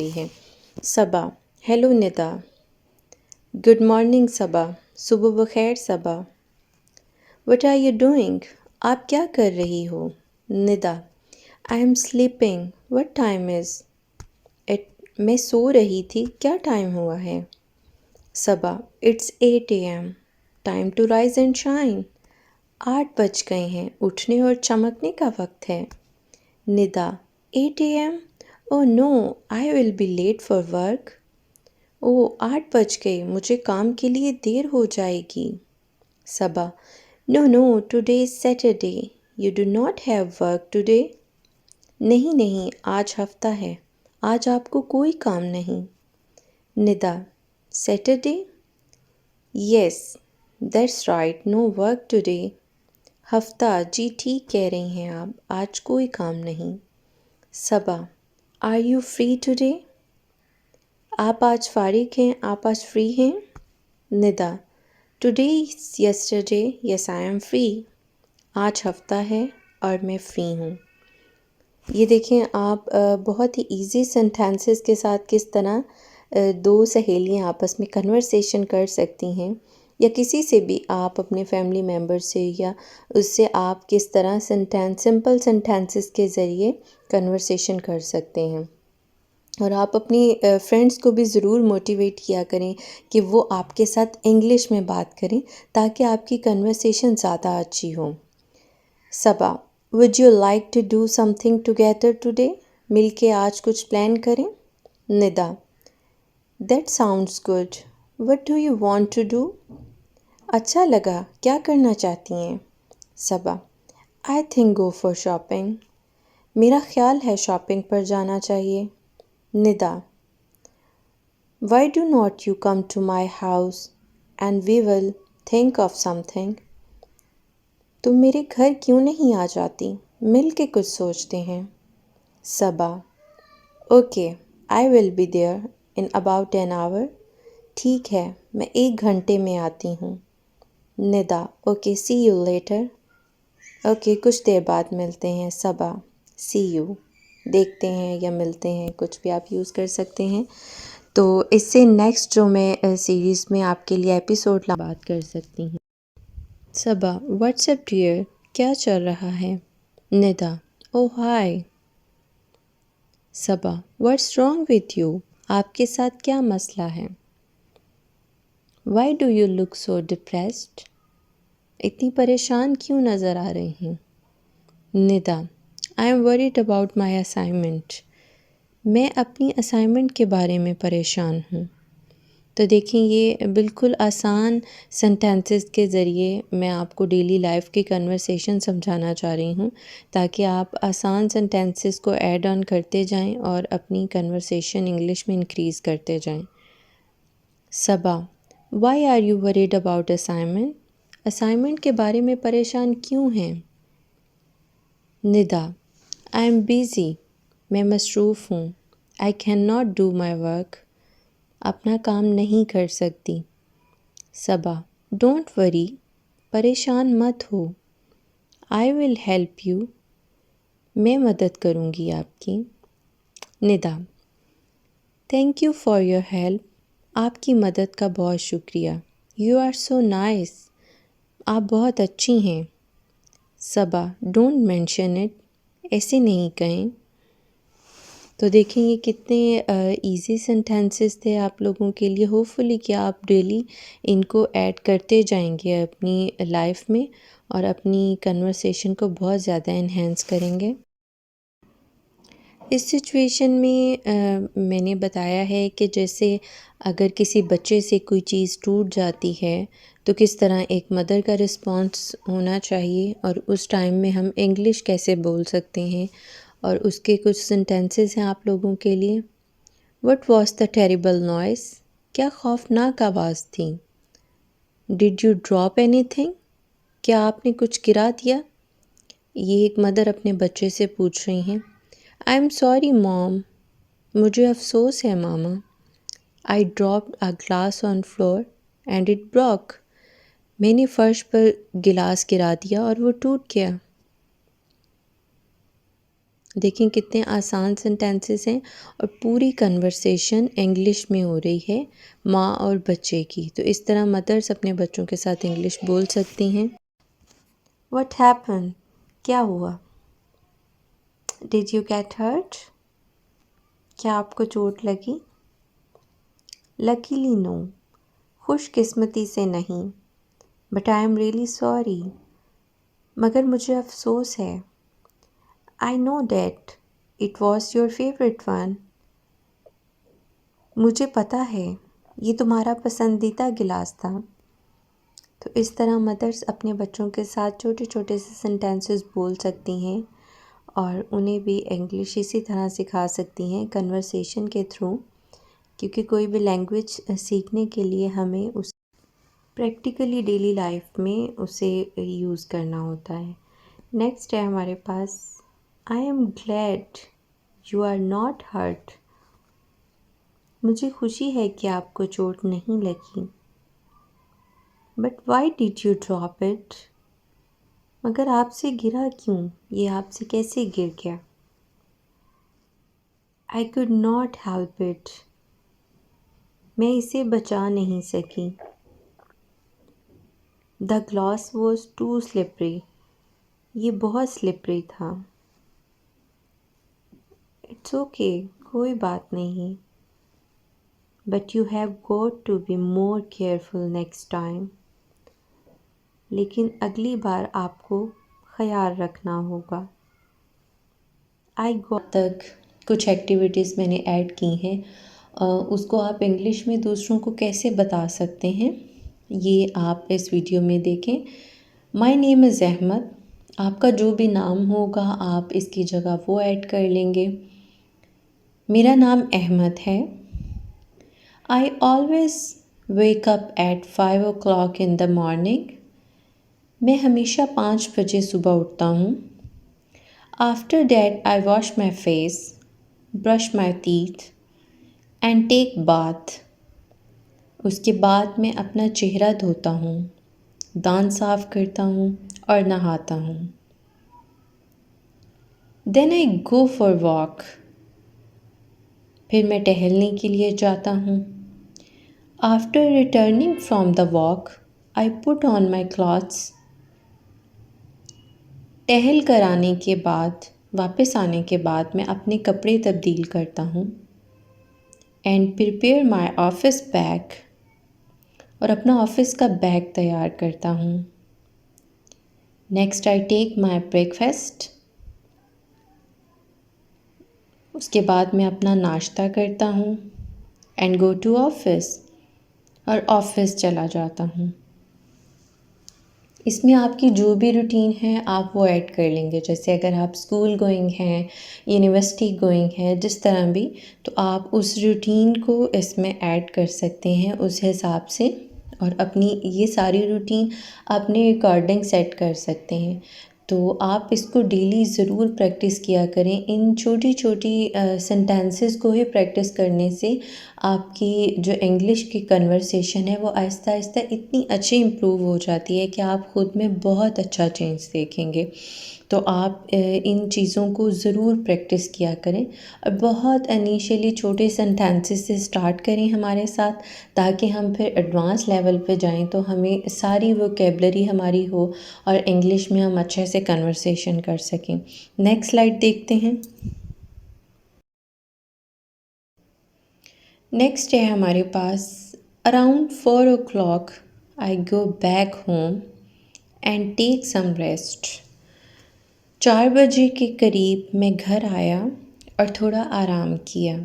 रही है। Saba, hello Nida. Good morning Saba, सुबह बखैर Saba. What are you doing? आप क्या कर रही हो? Nida, I am sleeping. What time is it? मैं सो रही थी, क्या टाइम हुआ है? Saba, it's 8 AM। Time to rise and shine. 8 बज गए हैं, उठने और चमकने का वक्त है। Nida, 8 AM? Oh no, I will be late for work. Oh, 8 बज गए, मुझे काम के लिए देर हो जाएगी। Saba, no no, today is Saturday, you do not have work today. नहीं नहीं, आज हफ्ता है, आज आपको कोई काम नहीं। Nida, Saturday? Yes, that's right, no work today. हफ्ता, जी ठीक कह रही हैं आप, आज कोई काम नहीं। सबा, आर यू फ्री टुडे? आप आज फारिग हैं, आप आज फ्री हैं? Nida, today yesterday, yes I am free. आज हफ्ता है और मैं फ्री हूँ। ये देखें आप बहुत ही इजी सेंटेंसेस के साथ किस तरह दो सहेलियाँ आपस में कन्वर्सेशन कर सकती हैं, या किसी से भी आप अपने फैमिली मेम्बर से या उससे आप किस तरह सिंपल सेंटेंसेस के ज़रिए कन्वर्सेशन कर सकते हैं। और आप अपनी फ्रेंड्स को भी ज़रूर मोटिवेट किया करें कि वो आपके साथ इंग्लिश में बात करें ताकि आपकी कन्वर्सेशन ज़्यादा अच्छी हो। Saba, would you like to do something together today? मिल के आज कुछ प्लान करें। Nida, that sounds good, what do you want to do? अच्छा लगा, क्या करना चाहती हैं? Saba, I think go for shopping. मेरा ख्याल है शॉपिंग पर जाना चाहिए। Nida, why do not you come to my house and we will think of something? तुम मेरे घर क्यों नहीं आ जाती, मिल के कुछ सोचते हैं। Saba, okay, I will be there in about an hour. ठीक है, मैं 1 घंटे में आती हूँ। Nida, okay, see you later. Okay, कुछ देर बाद मिलते हैं। सबा, सी यू, देखते हैं या मिलते हैं, कुछ भी आप यूज़ कर सकते हैं। तो इससे नेक्स्ट जो मैं सीरीज़ में आपके लिए एपिसोड बात कर सकती हूँ। सबा, व्हाट्सएप डियर, क्या चल रहा है? निदा, ओह हाय। सबा, व्हाट्स रॉन्ग विथ यू? आपके साथ क्या मसला है? Why do you look so depressed? इतनी परेशान क्यों नज़र आ रही हैं? Nida, I am worried about my assignment. मैं अपनी असाइनमेंट के बारे में परेशान हूँ। तो देखें, ये बिल्कुल आसान सेंटेंसेस के ज़रिए मैं आपको डेली लाइफ की कन्वर्सेशन समझाना चाह रही हूँ ताकि आप आसान सेंटेंसेस को ऐड ऑन करते जाएं और अपनी कन्वर्सेशन इंग्लिश में इंक्रीज़ करते जाएं। Saba, why are you worried about assignment? Assignment के बारे में परेशान क्यों हैं? निदा, आई एम बिज़ी, मैं मसरूफ़ हूँ। I can not do my work, अपना काम नहीं कर सकती। सबा, डोंट वरी, परेशान मत हो। आई विल हेल्प यू, मैं मदद करूँगी आपकी। Nida, thank you for your help, आपकी मदद का बहुत शुक्रिया। यू आर सो नाइस, आप बहुत अच्छी हैं। सबा, डोंट मेंशन इट, ऐसे नहीं कहें। तो देखें, ये कितने इजी सेंटेंसेस थे आप लोगों के लिए। होपफुली कि आप डेली इनको ऐड करते जाएंगे अपनी लाइफ में और अपनी कन्वर्सेशन को बहुत ज़्यादा इन्हेंस करेंगे। इस सिचुएशन में मैंने बताया है कि जैसे अगर किसी बच्चे से कोई चीज़ टूट जाती है तो किस तरह एक मदर का रिस्पॉन्स होना चाहिए और उस टाइम में हम इंग्लिश कैसे बोल सकते हैं, और उसके कुछ सेंटेंसेस हैं आप लोगों के लिए। What was the terrible noise? क्या खौफनाक आवाज़ थी। Did you drop anything? क्या आपने कुछ गिरा दिया? ये एक मदर अपने बच्चे से पूछ रही हैं। आई एम सॉरी मॉम, मुझे अफसोस है मामा। I dropped a glass on floor and it broke, मैंने फ़र्श पर गिलास गिरा दिया और वो टूट गया। देखें कितने आसान सेंटेंसेस हैं और पूरी कन्वर्सेशन इंग्लिश में हो रही है माँ और बच्चे की। तो इस तरह मदर्स अपने बच्चों के साथ इंग्लिश बोल सकती हैं। What happened? क्या हुआ? Did you get hurt? क्या आपको चोट लगी? Luckily no. खुशकिस्मती से नहीं। But I am really sorry. मगर मुझे अफसोस है। I know that. It was your favorite one. मुझे पता है ये तुम्हारा पसंदीदा गिलास था। तो इस तरह मदर्स अपने बच्चों के साथ छोटे छोटे से सेंटेंसेस बोल सकती हैं और उन्हें भी इंग्लिश इसी तरह सिखा सकती हैं कन्वर्सेशन के थ्रू, क्योंकि कोई भी लैंग्वेज सीखने के लिए हमें उस प्रैक्टिकली डेली लाइफ में उसे यूज़ करना होता है। नेक्स्ट है हमारे पास I am glad you are not hurt. मुझे खुशी है कि आपको चोट नहीं लगी। But why did you drop it? मगर आपसे गिरा क्यों? ये आपसे कैसे गिर गया? I could not help it. मैं इसे बचा नहीं सकी। The glass was too slippery. ये बहुत स्लिपरी था। इट्स ओके, कोई बात नहीं। But you have got to be more careful next time. लेकिन अगली बार आपको ख्याल रखना होगा। आई गॉट तक कुछ एक्टिविटीज़ मैंने ऐड की हैं, उसको आप इंग्लिश में दूसरों को कैसे बता सकते हैं ये आप इस वीडियो में देखें। My name is Ahmed. आपका जो भी नाम होगा आप इसकी जगह वो ऐड कर लेंगे। मेरा नाम अहमद है। I always wake up at 5 o'clock in the morning. मैं हमेशा 5 बजे सुबह उठता हूँ। After that I wash my face, brush my teeth and take bath. उसके बाद मैं अपना चेहरा धोता हूँ, दांत साफ करता हूँ और नहाता हूँ। Then I go for walk. फिर मैं टहलने के लिए जाता हूँ। After returning from the walk I put on my clothes. टहल कर आने के बाद, वापस आने के बाद मैं अपने कपड़े तब्दील करता हूँ। And prepare my office bag. और अपना ऑफिस का बैग तैयार करता हूँ। Next I take my breakfast. उसके बाद मैं अपना नाश्ता करता हूँ एंड गो टू ऑफिस। और ऑफिस चला जाता हूँ। इसमें आपकी जो भी रूटीन है आप वो ऐड कर लेंगे। जैसे अगर आप स्कूल गोइंग हैं, यूनिवर्सिटी गोइंग हैं, जिस तरह भी, तो आप उस रूटीन को इसमें ऐड कर सकते हैं उस हिसाब से, और अपनी ये सारी रूटीन अपने अकॉर्डिंग सेट कर सकते हैं। तो आप इसको डेली ज़रूर प्रैक्टिस किया करें। इन छोटी छोटी सेंटेंसेस को ही प्रैक्टिस करने से आपकी जो इंग्लिश की कन्वर्सेशन है वो आहिस्ता आहिस्ता इतनी अच्छी इम्प्रूव हो जाती है कि आप ख़ुद में बहुत अच्छा चेंज देखेंगे। तो आप इन चीज़ों को ज़रूर प्रैक्टिस किया करें और बहुत इनिशियली छोटे सेंटेंसेस से स्टार्ट करें हमारे साथ, ताकि हम फिर एडवांस लेवल पे जाएं तो हमें सारी वोकेबलरी हमारी हो और इंग्लिश में हम अच्छे से कन्वर्सेशन कर सकें। नेक्स्ट स्लाइड देखते हैं। नेक्स्ट है हमारे पास around 4 o'clock I go back home and take some rest. 4 बजे के करीब मैं घर आया और थोड़ा आराम किया।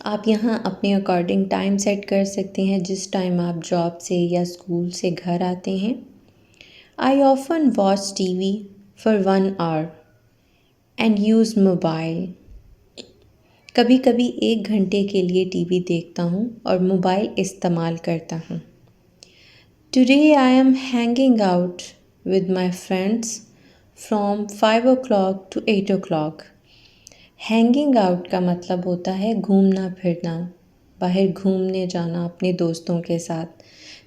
आप यहाँ अपने अकॉर्डिंग टाइम सेट कर सकते हैं जिस टाइम आप जॉब से या स्कूल से घर आते हैं। आई often watch TV for 1 hour and use mobile. कभी कभी 1 घंटे के लिए टीवी देखता हूँ और मोबाइल इस्तेमाल करता हूँ। Today I am hanging out with my friends from 5 o'clock to 8 o'clock। Hanging out का मतलब होता है घूमना फिरना, बाहर घूमने जाना अपने दोस्तों के साथ।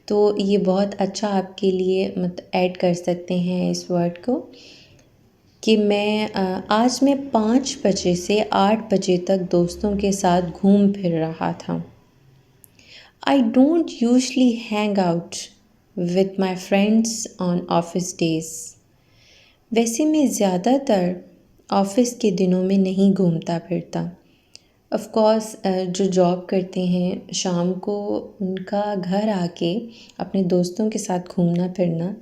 तो ये बहुत अच्छा आपके लिए ऐड कर सकते हैं इस वर्ड को कि आज मैं 5 बजे से 8 बजे तक दोस्तों के साथ घूम फिर रहा था। I don't usually hang out with my friends on office days. वैसे मैं ज़्यादातर ऑफिस के दिनों में नहीं घूमता फिरता। ऑफ़ कोर्स जो जॉब करते हैं शाम को उनका घर आके अपने दोस्तों के साथ घूमना फिरना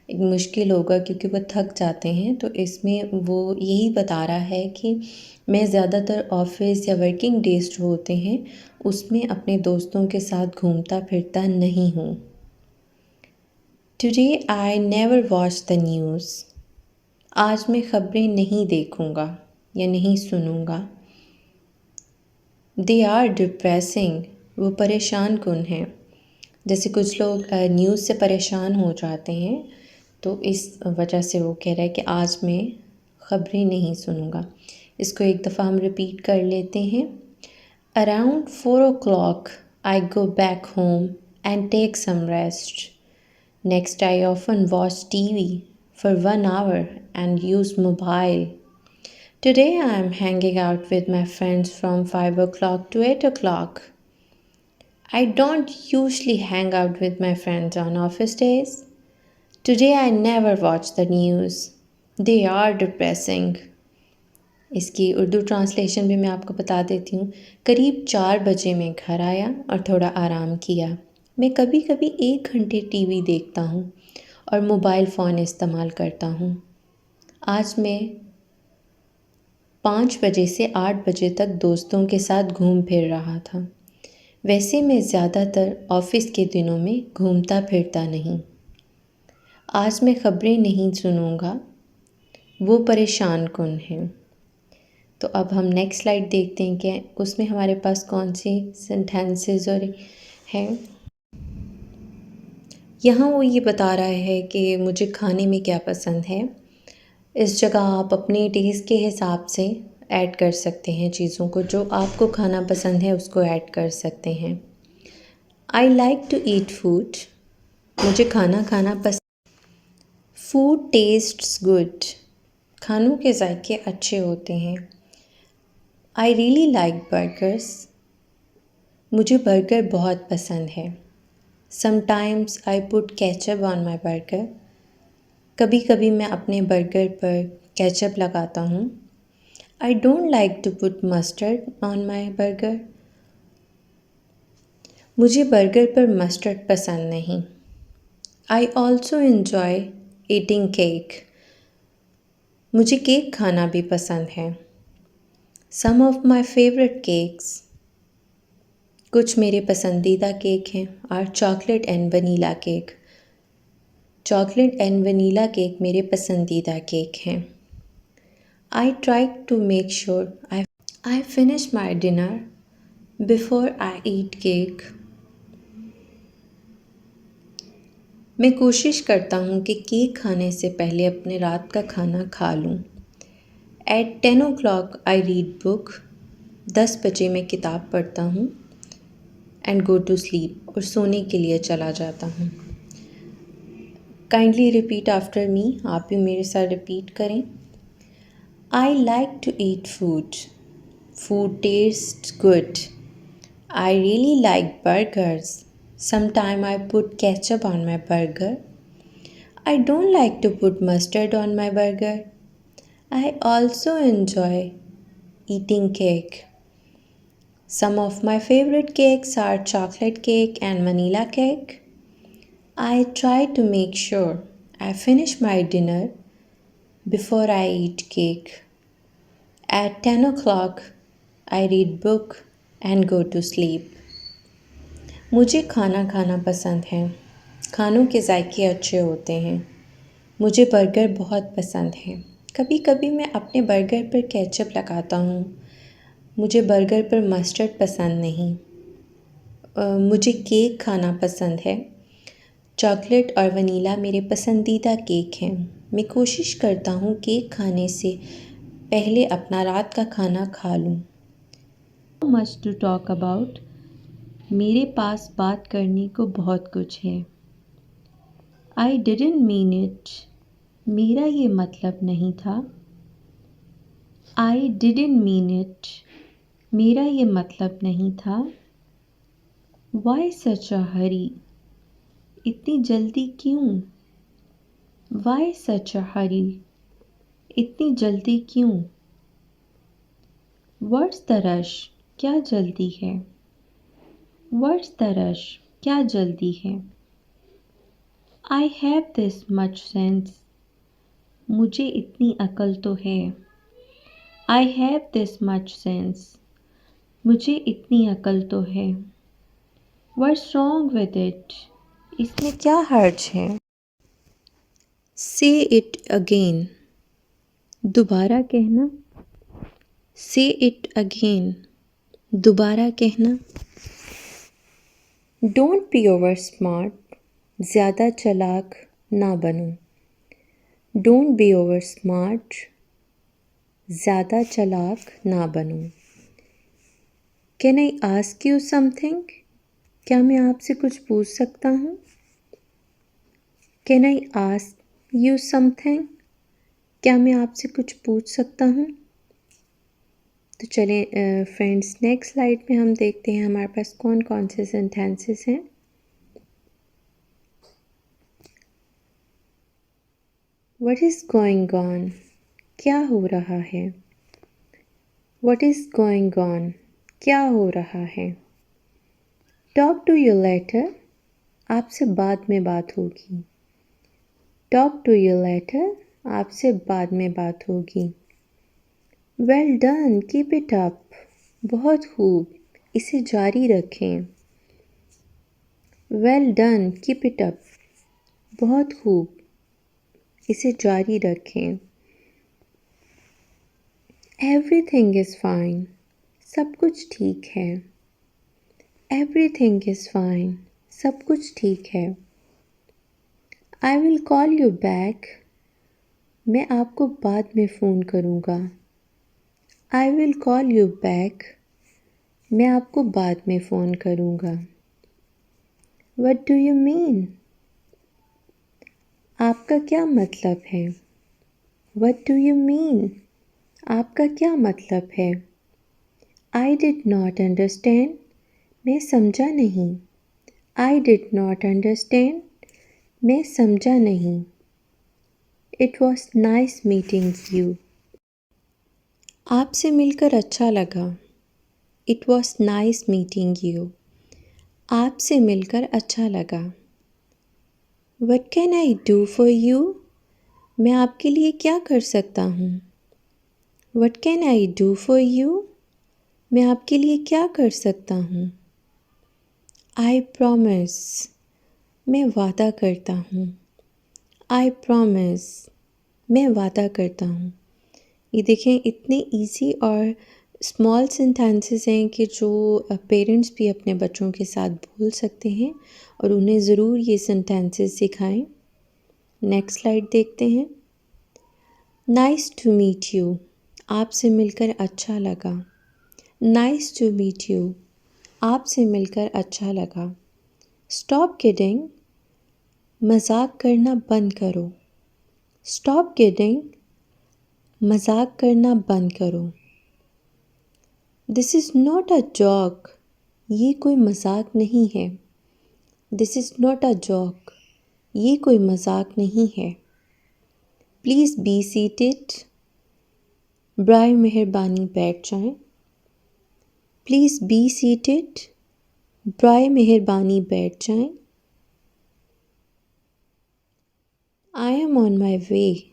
एक मुश्किल होगा क्योंकि वो थक जाते हैं। तो इसमें वो यही बता रहा है कि मैं ज़्यादातर ऑफिस या वर्किंग डेज़ जो होते हैं उसमें अपने दोस्तों के साथ घूमता फिरता नहीं हूँ। Today I never watch the news. आज मैं ख़बरें नहीं देखूँगा या नहीं सुनूँगा। They are depressing. वो परेशान कुन हैं। जैसे कुछ लोग न्यूज़ से परेशान हो जाते हैं तो इस वजह से वो कह रहा है कि आज मैं ख़बरें नहीं सुनूँगा। इसको एक दफ़ा हम रिपीट कर लेते हैं। Around 4 o'clock I go back home and take some rest. Next I often watch TV for 1 hour and use mobile. Today I am hanging out with my friends from 5 o'clock to 8 o'clock. I don't usually hang out with my friends on office days. Today I never watch the news. They are depressing. इसकी Urdu translation भी मैं आपको बता देती हूँ। करीब 4 बजे मैं घर आया और थोड़ा आराम किया। मैं कभी कभी 1 घंटे TV देखता हूँ और मोबाइल फ़ोन इस्तेमाल करता हूँ। आज मैं 5 बजे से 8 बजे तक दोस्तों के साथ घूम फिर रहा था। वैसे मैं ज़्यादातर ऑफिस के दिनों में घूमता फिरता नहीं। आज मैं ख़बरें नहीं सुनूँगा। वो परेशान कुन हैं। तो अब हम नेक्स्ट स्लाइड देखते हैं कि उसमें हमारे पास कौन सी सेंटेंसेस और हैं। यहाँ वो ये बता रहा है कि मुझे खाने में क्या पसंद है। इस जगह आप अपने टेस्ट के हिसाब से ऐड कर सकते हैं चीज़ों को। जो आपको खाना पसंद है उसको ऐड कर सकते हैं। I like to eat food. मुझे खाना खाना पसंद। Food tastes good. खानों के जायके अच्छे होते हैं। I really like burgers. मुझे बर्गर बहुत पसंद है। Sometimes I put ketchup on my burger. कभी कभी मैं अपने बर्गर पर केचप लगाता हूँ। I don't like to put mustard on my burger. मुझे बर्गर पर मस्टर्ड पसंद नहीं। I also enjoy eating cake. मुझे केक खाना भी पसंद है। Some of my favourite cakes. कुछ मेरे पसंदीदा केक हैं are chocolate and vanilla cake. Chocolate and vanilla cake मेरे पसंदीदा केक हैं। I try to make sure I finish my dinner before I eat cake. मैं कोशिश करता हूँ कि केक खाने से पहले अपने रात का खाना खा लूँ। Eight 10 o'clock I read book. 10 बजे मैं किताब पढ़ता हूँ। एंड गो टू स्लीप और सोने के लिए चला जाता हूँ। Kindly repeat after me. आप भी मेरे साथ रिपीट करें। I like to eat food. Food taste good. I really like burgers. Sometime I put ketchup on my burger. I don't like to put mustard on my burger. I also enjoy eating cake. Some of my favorite cakes are chocolate cake and vanilla cake. I try to make sure I finish my dinner before I eat cake. At 10 o'clock, I read book and go to sleep. मुझे खाना खाना पसंद है। खानों के जायके अच्छे होते हैं। मुझे बर्गर बहुत पसंद है। कभी कभी मैं अपने बर्गर पर केचप लगाता हूँ। मुझे बर्गर पर मस्टर्ड पसंद नहीं। मुझे केक खाना पसंद है। चॉकलेट और वनीला मेरे पसंदीदा केक हैं। मैं कोशिश करता हूँ केक खाने से पहले अपना रात का खाना खा लूँ। Much to talk about. मेरे पास बात करने को बहुत कुछ है। I didn't mean it. मेरा ये मतलब नहीं था। आई डिडंट मीन इट, मेरा ये मतलब नहीं था। वाई सच अ हरी, इतनी जल्दी क्यों। वाई सच अ हरी, इतनी जल्दी क्यों। व्हाट्स द रश, क्या जल्दी है। व्हाट्स द रश, क्या जल्दी है। I have this much sense, मुझे इतनी अकल तो है। I have this much sense, मुझे इतनी अकल तो है। व्हाट्स रॉन्ग विद इट, इसमें क्या हर्ज है। से इट अगेन, दोबारा कहना। से इट अगेन, दोबारा कहना। डोंट बी ओवर स्मार्ट, ज़्यादा चालाक ना बनो। डोंट बी ओवर स्मार्ट, ज़्यादा चालाक ना बनो। Can I ask you something, क्या मैं आपसे कुछ पूछ सकता हूँ। Can I ask you something, क्या मैं आपसे कुछ पूछ सकता हूँ। तो चलें फ्रेंड्स, नेक्स्ट स्लाइड में हम देखते हैं हमारे पास कौन कौन से सेंटेंसेस हैं। व्हाट इज़ गोइंग ऑन, क्या हो रहा है। व्हाट इज़ गोइंग ऑन, क्या हो रहा है। टॉक टू यू लेटर, आपसे बाद में बात होगी। टॉक टू यू लेटर, आपसे बाद में बात होगी। Well done, keep it up, बहुत खूब, इसे जारी रखें। Well done, keep it up, बहुत खूब, इसे जारी रखें। एवरीथिंग इज़ फाइन, सब कुछ ठीक है। एवरीथिंग इज़ फाइन, सब कुछ ठीक है। I will call you back, मैं आपको बाद में फ़ोन करूँगा। I will call you back, मैं आपको बाद में फ़ोन करूँगा। What do you mean, आपका क्या मतलब है। What do you mean, आपका क्या मतलब है। I did not understand, मैं समझा नहीं। I did not understand, मैं समझा नहीं। It was nice meeting you, आपसे मिलकर अच्छा लगा। It was nice meeting you, आपसे मिलकर अच्छा लगा। What can I do for you, मैं आपके लिए क्या कर सकता हूँ। What can I do for you, मैं आपके लिए क्या कर सकता हूँ। I promise, मैं वादा करता हूँ। I promise, मैं वादा करता हूँ। ये देखें, इतने इजी और स्मॉल सेंटेंसेस हैं कि जो पेरेंट्स भी अपने बच्चों के साथ बोल सकते हैं और उन्हें ज़रूर ये सेंटेंसेस सिखाएं। नेक्स्ट स्लाइड देखते हैं। नाइस टू मीट यू, आपसे मिलकर अच्छा लगा। नाइस टू मीट यू, आपसे मिलकर अच्छा लगा। स्टॉप किडिंग, मजाक करना बंद करो। स्टॉप किडिंग, मजाक करना बंद करो। This is not a joke, ये कोई मजाक नहीं है। This is not a joke, ये कोई मजाक नहीं है। प्लीज़ बी सीटेड, ब्राय मेहरबानी बैठ जाएं। प्लीज़ बी सीटेड, ब्राय मेहरबानी बैठ जाएं। आई एम ऑन माई वे,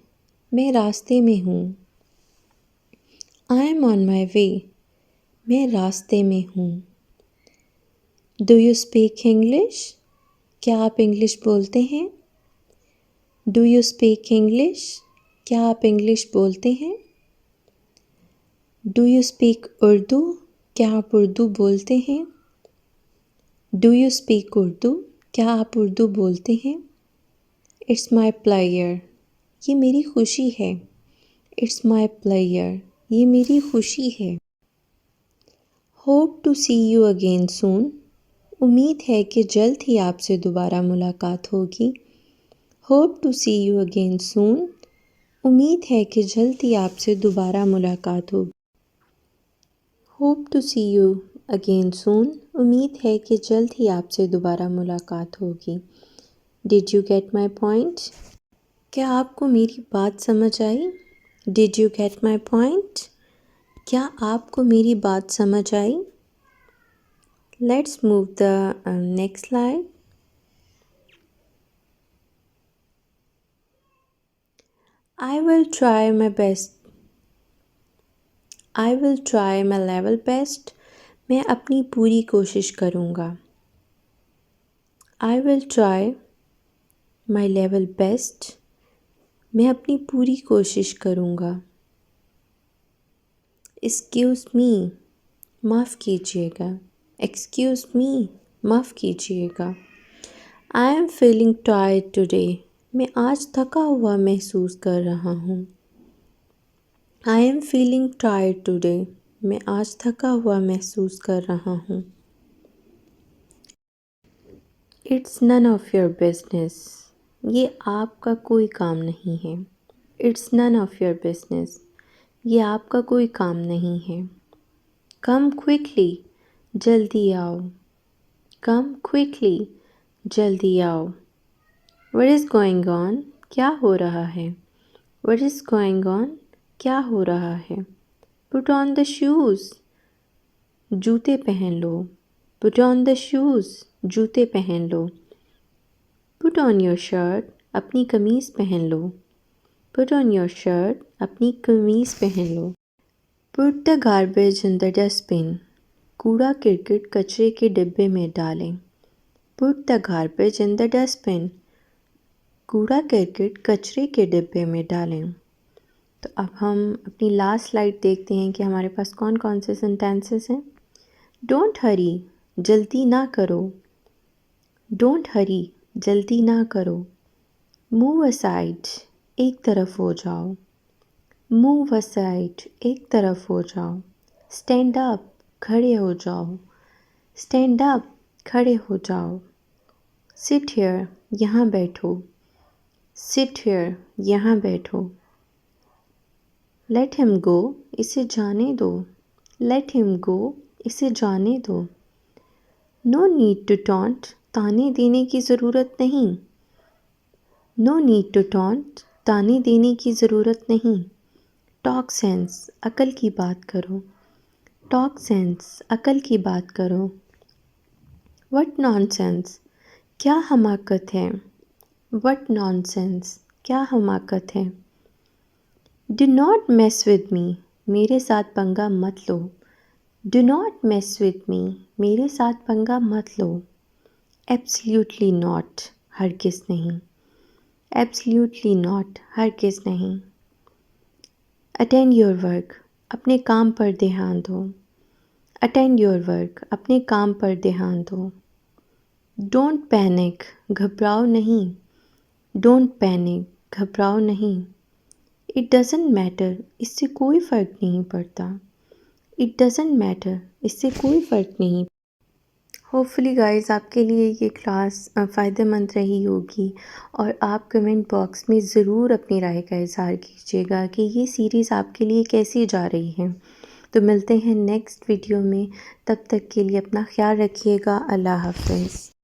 मैं रास्ते में हूँ। आई एम ऑन माई वे, मैं रास्ते में हूँ। डू यू स्पीक इंग्लिश, क्या आप इंग्लिश बोलते हैं। डू यू स्पीक इंग्लिश, क्या आप इंग्लिश बोलते हैं। डू यू स्पीक उर्दू, क्या आप उर्दू बोलते हैं। डू यू स्पीक उर्दू, क्या आप उर्दू बोलते हैं। इट्स माई प्लेयर, ये मेरी खुशी है। इट्स माई प्लेयर, ये मेरी खुशी है। Hope to see you again soon, उम्मीद है कि जल्द ही आपसे दोबारा मुलाकात होगी। Hope to see you again soon, उम्मीद है कि जल्द ही आपसे दोबारा मुलाकात हो। Hope to see you again soon. उम्मीद है कि जल्द ही आपसे दोबारा मुलाकात होगी। Did you get my point? क्या आपको मेरी बात समझ आई? Did you get my point? क्या आपको मेरी बात समझ आई? Let's move the next slide. I will try my best. I will try my level best. मैं अपनी पूरी कोशिश करूँगा। I will try my level best. मैं अपनी पूरी कोशिश करूँगा। Excuse me. माफ़ कीजिएगा। Excuse me. माफ़ कीजिएगा। I am feeling tired today. मैं आज थका हुआ महसूस कर रहा हूँ। I am feeling tired today. मैं आज थका हुआ महसूस कर रहा हूँ। It's none of your business. ये आपका कोई काम नहीं है। It's none of your business. ये आपका कोई काम नहीं है। Come quickly. जल्दी आओ। Come quickly. जल्दी आओ। What is going on? क्या हो रहा है? What is going on? क्या हो रहा है? Put on the shoes. जूते पहन लो। Put on the shoes. जूते पहन लो। Put on your shirt. अपनी कमीज़ पहन लो। Put on your shirt. अपनी कमीज़ पहन लो। Put the garbage in the dustbin. कूड़ा करकट कचरे के डिब्बे में डालें। Put the garbage in the dustbin. कूड़ा करकट कचरे के डिब्बे में डालें। तो अब हम अपनी लास्ट स्लाइड देखते हैं कि हमारे पास कौन कौन से सेंटेंसेस हैं। डोंट हरी, जल्दी ना करो। डोंट हरी, जल्दी ना करो। मूव असाइड, एक तरफ हो जाओ। मूव असाइड, एक तरफ हो जाओ। स्टैंड अप, खड़े हो जाओ। स्टैंड अप, खड़े हो जाओ। सिट हियर, यहाँ बैठो। सिट हियर, यहाँ बैठो। लेट हिम गो, इसे जाने दो। लेट हिम गो, इसे जाने दो। नो नीड टू टॉन्ट, ताने देने की ज़रूरत नहीं। नो नीड टू टॉन्ट, ताने देने की ज़रूरत नहीं। टॉक सेंस, अकल की बात करो। टॉक सेंस, अकल की बात करो। वट नॉनसेंस, क्या हमाकत है। वट नॉनसेंस, क्या हमाकत है। Do not mess with me, मेरे साथ पंगा मत लो। Do not mess with me, मेरे साथ पंगा मत लो। एब्सल्यूटली नॉट, हरगिज़ नहीं। एब्सल्यूटली नॉट, हरगिज़ नहीं। अटेंड योर वर्क, अपने काम पर ध्यान दो। अटेंड योर वर्क, अपने काम पर ध्यान दो। डोंट पैनिक, घबराओ नहीं। डोंट पैनिक, घबराओ नहीं। इट डज़न्ट मैटर, इससे कोई फ़र्क नहीं पड़ता। इट डज़न्ट मैटर, इससे कोई फ़र्क नहीं। होपफुली गाइस आपके लिए ये क्लास फ़ायदेमंद रही होगी और आप कमेंट बॉक्स में ज़रूर अपनी राय का इज़हार कीजिएगा कि ये सीरीज़ आपके लिए कैसी जा रही है। तो मिलते हैं नेक्स्ट वीडियो में, तब तक के लिए अपना ख्याल रखिएगा। अल्लाह हाफ़िज़।